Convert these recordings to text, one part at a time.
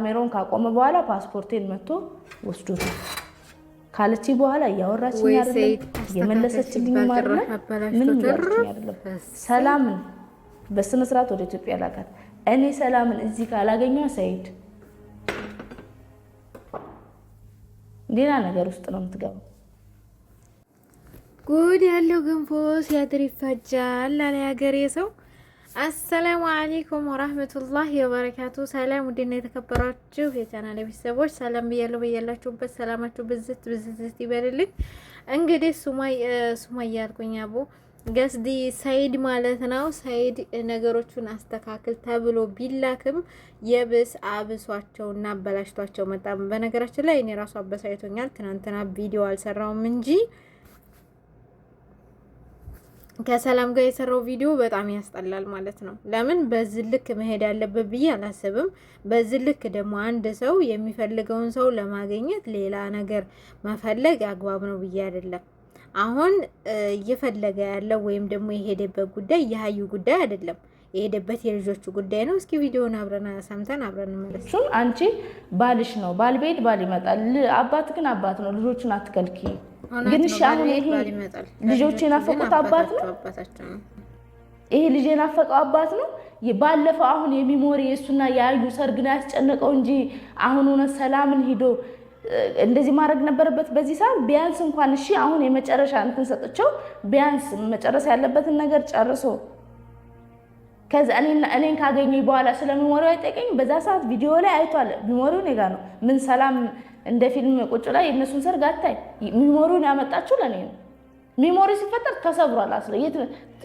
ካሜራውን ካቆመ በኋላ ፓስፖርቴን መጥቶ ወስዶታል ካለች በኋላ እያወራችኝ አይደለም የመለሰችልኝ ማለት ምን እያለችኝ አይደለም። ሰላምን በስነ ስርዓት ወደ ኢትዮጵያ ላካት። እኔ ሰላምን እዚህ ካላገኘው ሰይድ ሌላ ነገር ውስጥ ነው የምትገባው። ጉድ ያለው ገንፎ ሲያድር ይፈጃል አለ ያገሬ ሰው። አሰላሙ አለይኩም ወራህመቱላሂ ወበረካቱ። ሰላም ውድና የተከበራችሁ የቻናሌ ቤተሰቦች ሰላም ብያለሁ። በያላችሁበት ሰላማችሁ ብዝት ብዝት ይበልልኝ። እንግዲህ ሱማያ ያልኩኝ አቦ ገስዲ ሰይድ ማለት ነው። ሰይድ ነገሮቹን አስተካክል ተብሎ ቢላክም የብስ አብሷቸውና አበላሽቷቸው መጣ። በነገራችን ላይ እኔ ራሱ አበሳይቶኛል። ትናንትና ቪዲዮ አልሰራውም እንጂ ከሰላም ጋር የሰራው ቪዲዮ በጣም ያስጠላል ማለት ነው። ለምን በዚህ ልክ መሄድ ያለበት ብዬ አላስብም። በዚህ ልክ ደግሞ አንድ ሰው የሚፈልገውን ሰው ለማግኘት ሌላ ነገር መፈለግ አግባብ ነው ብዬ አይደለም። አሁን እየፈለገ ያለው ወይም ደግሞ የሄደበት ጉዳይ የሀዩ ጉዳይ አይደለም። የሄደበት የልጆቹ ጉዳይ ነው። እስኪ ቪዲዮውን አብረን ሰምተን አብረን እንመለስ። አንቺ ባልሽ ነው፣ ባል ቤት ባል ይመጣል። አባት ግን አባት ነው። ልጆቹን አትከልኪ። ግን እሺ አሁን ይሄ ልጆች የናፈቁት አባት ነው። ይሄ ልጅ የናፈቀው አባት ነው። ባለፈው አሁን የሚሞሪ የሱና ያዩ ሰርግ ነው ያስጨነቀው እንጂ አሁን ሆነ ሰላምን ሂዶ እንደዚህ ማድረግ ነበረበት በዚህ ሰዓት። ቢያንስ እንኳን እሺ አሁን የመጨረሻ እንትን ሰጥቸው ቢያንስ መጨረስ ያለበትን ነገር ጨርሶ ከዛ እኔን ካገኘኝ በኋላ ስለሚሞሪው አይጠይቀኝ። በዛ ሰዓት ቪዲዮ ላይ አይቷል። ሚሞሪው እኔ ጋር ነው። ምን ሰላም እንደ ፊልም ቁጭ ላይ የነሱን ሰርግ አታይ። ሚሞሪውን ያመጣችሁ ለኔ ነው። ሚሞሪ ሲፈጠር ተሰብሯል። አስለ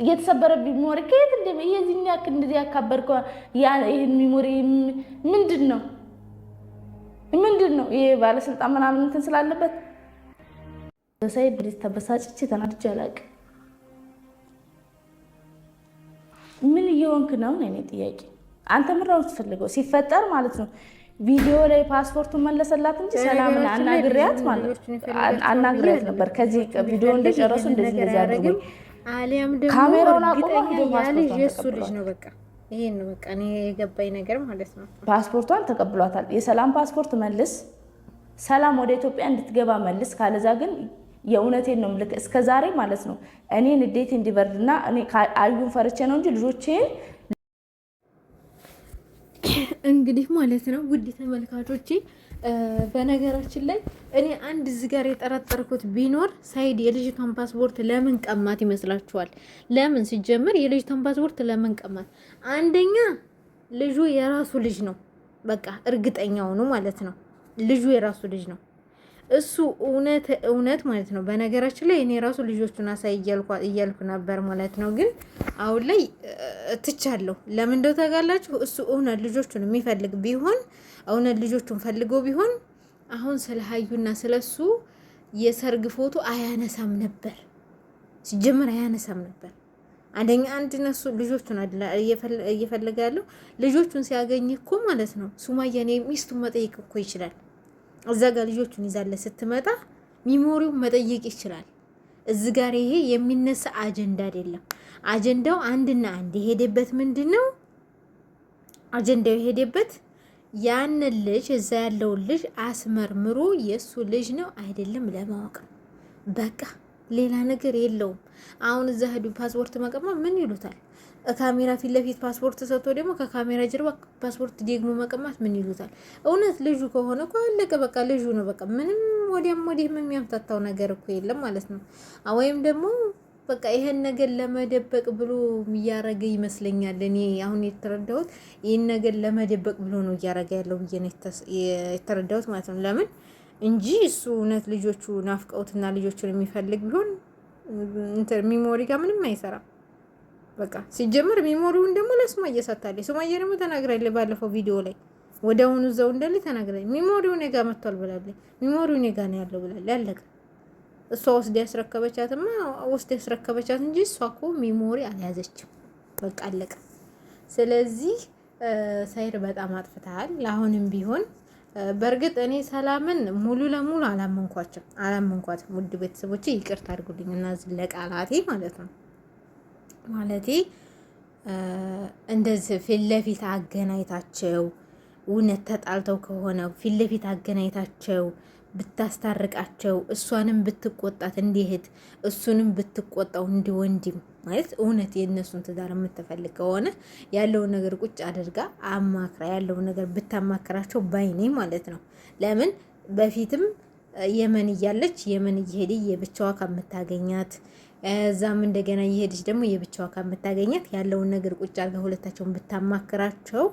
የተሰበረ ሚሞሪ ከየት እንደ የዚህኛ እንደዚህ ያካበርከው ይሄን ሚሞሪ ምንድነው? ይሄ ባለስልጣን ምናምን እንትን ስላለበት ሰይድ ብሪት ተበሳጭቼ ተናድጄ አላውቅም። ምን እየሆንክ ነው? እኔ ጥያቄ አንተ ምን ነው የምትፈልገው? ሲፈጠር ማለት ነው ቪዲዮ ላይ ፓስፖርቱን መለሰላት እንጂ ሰላምን አናግሪያት ነበር። ከዚህ ቪዲዮ እንደጨረሱ እንደዚህ አድርጉኝ አሊያም ደግሞ ካሜራውን አቆመ ሄዶ የሱ ልጅ ነው በቃ ይሄን ነው በቃ እኔ የገባኝ ነገር ማለት ነው። ፓስፖርቷን ተቀብሏታል። የሰላም ፓስፖርት መልስ፣ ሰላም ወደ ኢትዮጵያ እንድትገባ መልስ። ካለዛ ግን የእውነቴን ነው ምልክ እስከዛሬ ማለት ነው እኔ ንዴቴ እንዲበርድና እኔ አዩን ፈርቼ ነው እንጂ ልጆቼን እንግዲህ ማለት ነው። ውድ ተመልካቾቼ በነገራችን ላይ እኔ አንድ እዚህ ጋር የጠረጠርኩት ቢኖር ሳይድ የልጅቷን ፓስፖርት ለምን ቀማት ይመስላችኋል? ለምን ሲጀመር የልጅቷን ፓስፖርት ለምን ቀማት? አንደኛ ልጁ የራሱ ልጅ ነው፣ በቃ እርግጠኛው ነው ማለት ነው። ልጁ የራሱ ልጅ ነው። እሱ እውነት ማለት ነው። በነገራችን ላይ እኔ ራሱ ልጆቹን አሳይ እያልኩ ነበር ማለት ነው። ግን አሁን ላይ ትቻለሁ። ለምን እንደው ታውቃላችሁ? እሱ እውነት ልጆቹን የሚፈልግ ቢሆን እውነት ልጆቹን ፈልጎ ቢሆን አሁን ስለ ሀዩና ስለሱ የሰርግ ፎቶ አያነሳም ነበር። ሲጀምር አያነሳም ነበር። አንደኛ አንድ ነሱ ልጆቹን እየፈለገ ያለው ልጆቹን ሲያገኝ እኮ ማለት ነው ሱማያ ሚስቱን መጠየቅ እኮ ይችላል። እዛ ጋር ልጆቹን ይዛለ ስትመጣ ሚሞሪውን መጠየቅ ይችላል። እዚ ጋር ይሄ የሚነሳ አጀንዳ አይደለም። አጀንዳው አንድና አንድ የሄደበት ምንድነው? አጀንዳው የሄደበት ያን ልጅ እዛ ያለው ልጅ አስመርምሮ የሱ ልጅ ነው አይደለም ለማወቅ በቃ ሌላ ነገር የለውም። አሁን እዛ ሄዱ ፓስፖርት መቀማ ምን ይሉታል? ካሜራ ፊት ለፊት ፓስፖርት ሰጥቶ ደግሞ ከካሜራ ጀርባ ፓስፖርት ደግሞ መቀማት ምን ይሉታል? እውነት ልጁ ከሆነ እኮ አለቀ በቃ ልጁ ነው በቃ ምንም ወዲህም የሚያምታታው ነገር እኮ የለም ማለት ነው። ወይም ደግሞ በቃ ይሄን ነገር ለመደበቅ ብሎ እያረገ ይመስለኛል። እኔ አሁን የተረዳሁት ይሄን ነገር ለመደበቅ ብሎ ነው እያረገ ያለው ብዬ ነው የተረዳሁት ማለት ነው። ለምን እንጂ እሱ እውነት ልጆቹ ናፍቀውትና ልጆቹን የሚፈልግ ቢሆን ሚሞሪ ጋር ምንም አይሰራም። በቃ ሲጀምር ሚሞሪውን ደግሞ ለሱማያ እየሰጣለች። ሱማያ ደግሞ ተናግራለች ባለፈው ቪዲዮ ላይ ወዲያውኑ እዛው እንዳለ ተናግራለች። ሚሞሪው እኔ ጋር መጥቷል ብላለች። ሚሞሪው እኔ ጋር ነው ያለው ብላለች። ያለቀ እሷ ወስዳ ያስረከበቻት እንጂ እሷ እኮ ሚሞሪ አልያዘችም። በቃ አለቀ። ስለዚህ ሳይር በጣም አጥፍተሃል። አሁንም ቢሆን በእርግጥ እኔ ሰላምን ሙሉ ለሙሉ አላመንኳትም። ውድ ቤተሰቦቼ ይቅርታ አድርጉልኝ እና ለቃላቴ ማለት ነው። ማለቴ እንደዚህ ፊት ለፊት አገናኝታቸው እውነት ተጣልተው ከሆነ ፊት ለፊት አገናኝታቸው ብታስታርቃቸው፣ እሷንም ብትቆጣት እንዲህት እሱንም ብትቆጣው እንዲ ወንድም ማለት እውነት የእነሱን ትዳር የምትፈልግ ከሆነ ያለውን ነገር ቁጭ አድርጋ አማክራ ያለውን ነገር ብታማክራቸው ባይኔ ማለት ነው። ለምን በፊትም የመን እያለች የመን እየሄደ የብቻዋ ከምታገኛት እዛም እንደገና እየሄደች ደግሞ የብቻዋ ከምታገኛት ያለውን ነገር ቁጭ አድርጋ ሁለታቸውን ብታማክራቸው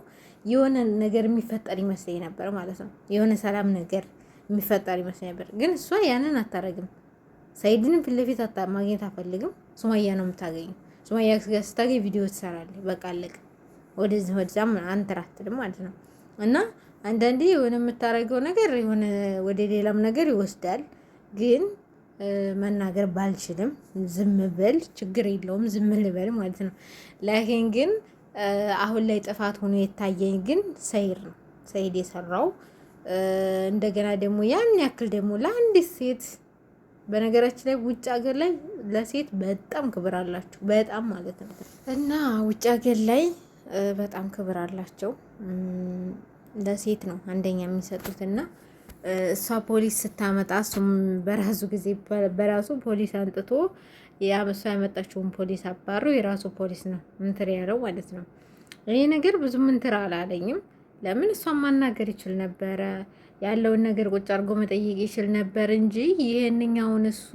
የሆነ ነገር የሚፈጠር ይመስለኝ ነበር ማለት ነው። የሆነ ሰላም ነገር የሚፈጠር ይመስለኝ ነበር። ግን እሷ ያንን አታረግም። ሰይድንም ፊት ለፊት ማግኘት አፈልግም። ሱማያ ነው የምታገኘው። ሱማያ ጋር ስታገኝ ቪዲዮ ትሰራለች። በቃ አለቀ። ወደዚህ ወደዛም አንተራትልም ማለት ነው። እና አንዳንዴ የሆነ የምታረገው ነገር የሆነ ወደ ሌላም ነገር ይወስዳል። ግን መናገር ባልችልም ዝም ብል ችግር የለውም፣ ዝም ልበል ማለት ነው። ላኪን ግን አሁን ላይ ጥፋት ሆኖ የታየኝ ግን ሰይድ ነው። ሰይድ የሰራው እንደገና ደግሞ ያን ያክል ደግሞ ለአንዲት ሴት በነገራችን ላይ ውጭ ሀገር ላይ ለሴት በጣም ክብር አላቸው፣ በጣም ማለት ነው። እና ውጭ ሀገር ላይ በጣም ክብር አላቸው። ለሴት ነው አንደኛ የሚሰጡት። እና እሷ ፖሊስ ስታመጣ እሱም በራሱ ጊዜ በራሱ ፖሊስ አንጥቶ እሷ ያመጣችውን ፖሊስ አባሩ የራሱ ፖሊስ ነው ምንትር ያለው ማለት ነው። ይህ ነገር ብዙ ምንትር አላለኝም። ለምን እሷን ማናገር ይችል ነበረ፣ ያለውን ነገር ቁጭ አድርጎ መጠየቅ ይችል ነበር እንጂ ይህንኛውን እሱ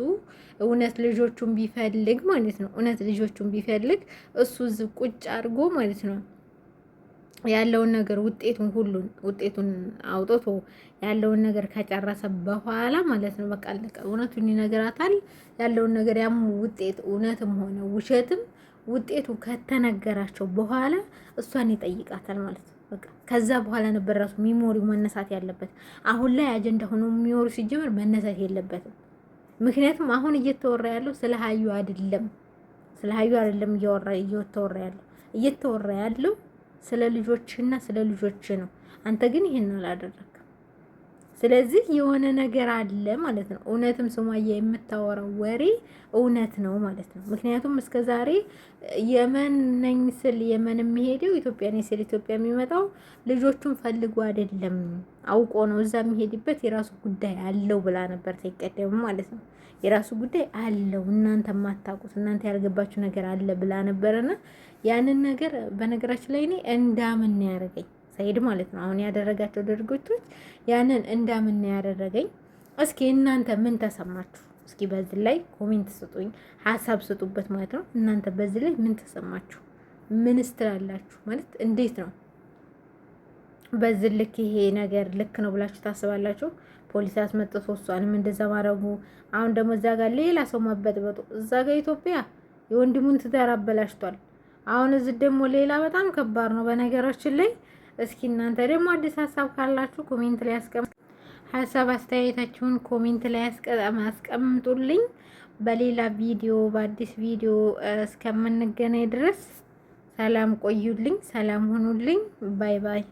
እውነት ልጆቹን ቢፈልግ ማለት ነው፣ እውነት ልጆቹን ቢፈልግ እሱ ቁጭ አድርጎ ማለት ነው ያለውን ነገር ውጤቱን አውጥቶ ያለውን ነገር ከጨረሰ በኋላ ማለት ነው በቃ አለቀ። እውነቱን ይነግራታል። ያለውን ነገር ያም ውጤት እውነትም ሆነ ውሸትም ውጤቱ ከተነገራቸው በኋላ እሷን ይጠይቃታል ማለት ነው። በቃ ከዛ በኋላ ነበር ራሱ ሚሞሪው መነሳት ያለበት። አሁን ላይ አጀንዳ ሆኖ የሚወሩ ሲጀምር መነሳት የለበትም። ምክንያቱም አሁን እየተወራ ያለው ስለ ሀዩ አይደለም፣ ስለ ሀዩ አይደለም እየተወራ ያለው ስለ ልጆችና ስለ ልጆች ነው። አንተ ግን ይሄን አላደረግም። ስለዚህ የሆነ ነገር አለ ማለት ነው። እውነትም ሱማያ የምታወራው ወሬ እውነት ነው ማለት ነው። ምክንያቱም እስከ ዛሬ የመን ነኝ ስል የመን የሚሄደው ኢትዮጵያ ነኝ ስል ኢትዮጵያ የሚመጣው ልጆቹን ፈልጎ አይደለም፣ አውቆ ነው። እዛ የሚሄድበት የራሱ ጉዳይ አለው ብላ ነበር ተይቀደም ማለት ነው። የራሱ ጉዳይ አለው፣ እናንተ የማታውቁት እናንተ ያልገባችሁ ነገር አለ ብላ ነበርና ያንን ነገር በነገራችን ላይ እኔ እንዳምን ያደረገኝ ሰይድ ማለት ነው። አሁን ያደረጋቸው ድርጊቶች ያንን እንዳምን ያደረገኝ። እስኪ እናንተ ምን ተሰማችሁ? እስኪ በዚህ ላይ ኮሜንት ስጡኝ፣ ሀሳብ ስጡበት ማለት ነው። እናንተ በዚህ ላይ ምን ተሰማችሁ? ምንስ ትላላችሁ? ማለት እንዴት ነው በዚህ ልክ ይሄ ነገር ልክ ነው ብላችሁ ታስባላችሁ? ፖሊስ አስመጥቶ እሷንም እንደዛ ማድረጉ፣ አሁን ደግሞ እዛ ጋር ሌላ ሰው ማበጥበጡ፣ እዛ ጋር ኢትዮጵያ የወንድሙን ትዳር አበላሽቷል። አሁን እዚህ ደግሞ ሌላ በጣም ከባድ ነው በነገራችን ላይ። እስኪ እናንተ ደግሞ አዲስ ሀሳብ ካላችሁ ኮሜንት ላይ ሀሳብ አስተያየታችሁን ኮሜንት ላይ አስቀምጡልኝ። በሌላ ቪዲዮ በአዲስ ቪዲዮ እስከምንገናኝ ድረስ ሰላም ቆዩልኝ፣ ሰላም ሁኑልኝ። ባይ ባይ።